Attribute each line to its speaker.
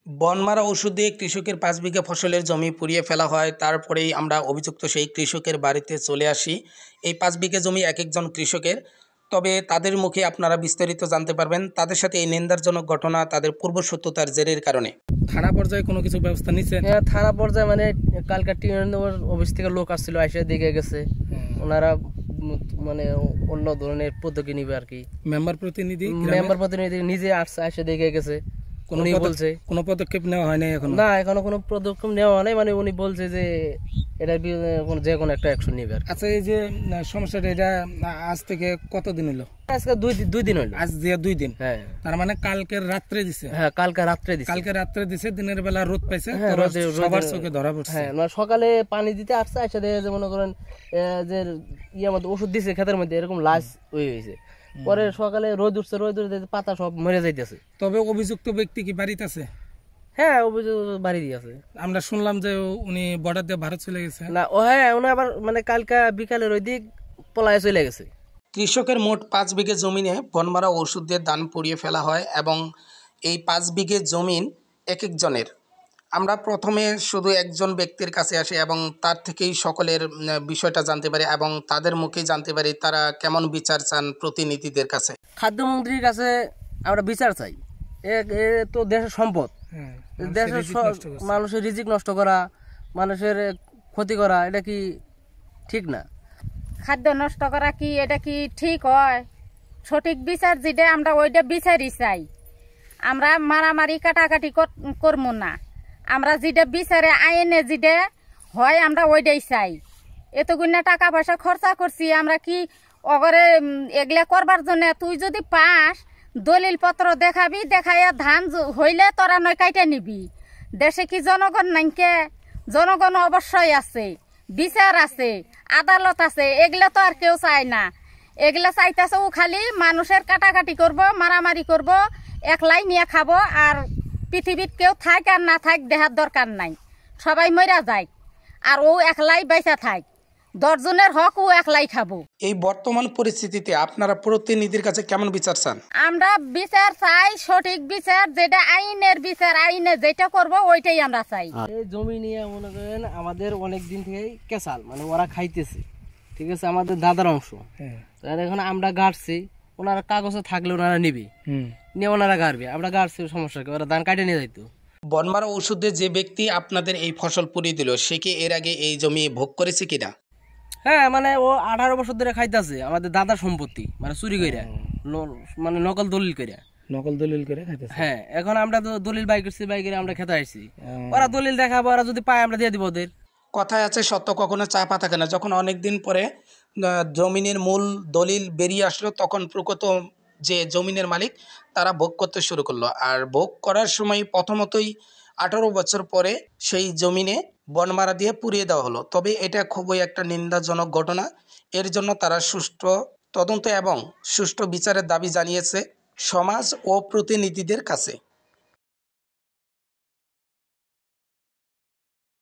Speaker 1: বনমারা ওষুধ দিয়ে কৃষকের ৫ বিঘা ফসলের জমি পুড়িয়ে ফেলা হয়। তারপরেই আমরা অভিযুক্ত সেই কৃষকের বাড়িতে চলে আসি। এই ৫ বিঘা জমি একেকজন কৃষকের। তবে তাদের মুখে আপনারা বিস্তারিত জানতে পারবেন তাদের সাথে এই নিন্দাজনক ঘটনা তাদের পূর্বশত্রুতার জেরের কারণে। থানা পর্যায়ে কোনো কিছু ব্যবস্থা নিচ্ছেন?
Speaker 2: হ্যাঁ, থানা পর্যায়ে মানে কালকে টিএনওর অফিস থেকে লোক আসছিল, এসে দেখে গেছে। ওনারা মানে অন্য ধরনের পদ্ধতি নিবে আর কি। মেম্বার প্রতিনিধি নিজে আসছে, এসে দেখে গেছে। উনি বলছে কোনো পদক্ষেপ নেওয়া হয় নাই এখনো? না, এখনো কোনো পদক্ষেপ নেওয়া হয় নাই। মানে উনি বলছে যে এটা যে কোনো একটা অ্যাকশন নেবে। আচ্ছা, এই যে সমস্যাটা এটা আজ থেকে কতদিন হলো? আজকে দুই দিন হলো। আজ দিয়ে 2 দিন। হ্যাঁ, তার মানে কালকের রাত্রে দিছে? হ্যাঁ, কালকে রাত্রে দিছে। দিনের বেলা রোদ পাইছে, সবার চোখে ধরা পড়ছে। হ্যাঁ, সকালে পানি দিতে আসছে, আসে দেখে যে মনে করেন যে ইয়ের মধ্যে ওষুধ দিছে ক্ষেতের মধ্যে, এরকম লাশ হয়েছে। পরে সকালে রোদ উঠছে, পাতা সব মরে যাইতেছে। তবে অভিযুক্ত ব্যক্তি কি বাড়িতে আছে? হ্যাঁ, অভিযুক্ত বাড়িতে আছে। আমরা শুনলাম যে উনি বর্ডার দিয়ে ভারত চলে গেছে। না, হ্যাঁ, উনি আবার মানে কালকা বিকালের ওই দিক পলায়ে চলে গেছে।
Speaker 1: কৃষকের মোট ৫ বিঘে জমিনে বনমারা ওষুধ দিয়ে ধান পুড়িয়ে ফেলা হয় এবং এই ৫ বিঘে জমিন একেকজনের। আমরা প্রথমে শুধু একজন ব্যক্তির কাছে আসি এবং তার থেকেই সকলের বিষয়টা জানতে পারি এবং তাদের মুখেই জানতে পারি তারা কেমন বিচার চান প্রতিনিধিদের কাছে।
Speaker 2: খাদ্যমন্ত্রীর কাছে আমরা বিচার চাই। এ তো দেশের সম্পদ, দেশের মানুষের রিজিক নষ্ট করা, মানুষের ক্ষতি করা, এটা কি ঠিক না?
Speaker 3: খাদ্য নষ্ট করা কি এটা কি ঠিক হয়? সঠিক বিচার যেটা আমরা ওইটা বিচারই চাই। আমরা মারামারি কাটাকাটি করবো না। আমরা যেটা বিচারে আইনে যেটা হয় আমরা ওইটাই চাই। এতগুলো টাকা পয়সা খরচা করছি, আমরা কি অগরে এগুলা করবার জন্য? তুই যদি পাস দলিল পত্র দেখাবি, দেখাইয়া ধান হইলে তোরা নয় কাইটে নিবি। দেশে কি জনগণ নাইকে? জনগণ অবশ্যই আছে, বিচার আছে, আদালত আছে। এগুলা তো আর কেউ চায় না। এগুলা চাইতেছে ও খালি মানুষের কাটাকাটি করব, মারামারি করব, একলাই নিয়ে খাবো। আর পৃথিবীত কেউ থাক আর না থাক দেখার দরকার নাই, সবাই মরা যায়। আর ও একলাই বেঁচে থাক, 10 জনের হক ও একলাই খাবো।
Speaker 1: এই বর্তমান পরিস্থিতিতে আপনারা প্রতিনিধির কাছে কেমন বিচার চান?
Speaker 3: আমরা বিচার চাই, সঠিক বিচার, যেটা আইনের বিচার, আইনে যেটা করব ওইটাই আমরা চাই।
Speaker 2: এই জমি নিয়ে মনে করেন আমাদের অনেক দিন থেকেই কেসাল, মানে ওরা খাইতেছে, ঠিক আছে, আমাদের দাদার অংশ। এখন আমরা গাড়ছি, ওনারা কাগজে থাকলে ওনারা নিবি, নিয়ে ওনারা গাড়বে, আমরা গাড়ছি, সমস্যা কি? ওরা ধান কাটে নিয়ে যাইতো।
Speaker 1: বনমারা ওষুধে যে ব্যক্তি আপনাদের এই ফসল পুড়িয়ে দিল, সে কি এর আগে এই জমি ভোগ করেছে কিনা?
Speaker 2: হ্যাঁ, মানে ও 18 বছর ধরে খাইতেছে আমাদের দাদার সম্পত্তি, মানে চুরি কইরা, মানে নকল দলিল করে খাইতেছে। হ্যাঁ, এখন আমরা তো দলিল বাই করছি, বাই করে আমরা খেতে আসছি। ওরা দলিল দেখাবো, ওরা যদি পায় আমরা দিয়ে দিব ওদের।
Speaker 1: কথায় আছে সত্য কখনো চাপা থাকে না। যখন অনেকদিন পরে জমিনের মূল দলিল বেরিয়ে আসলো, তখন প্রকৃত যে জমিনের মালিক তারা ভোগ করতে শুরু করলো। আর ভোগ করার সময় প্রথমতই 18 বছর পরে সেই জমিনে বনমারা দিয়ে পুড়িয়ে দেওয়া হলো। তবে এটা খুবই একটা নিন্দাজনক ঘটনা। এর জন্য তারা সুষ্ঠু তদন্ত এবং সুষ্ঠু বিচারের দাবি জানিয়েছে সমাজ ও প্রতিনিধিদের কাছে।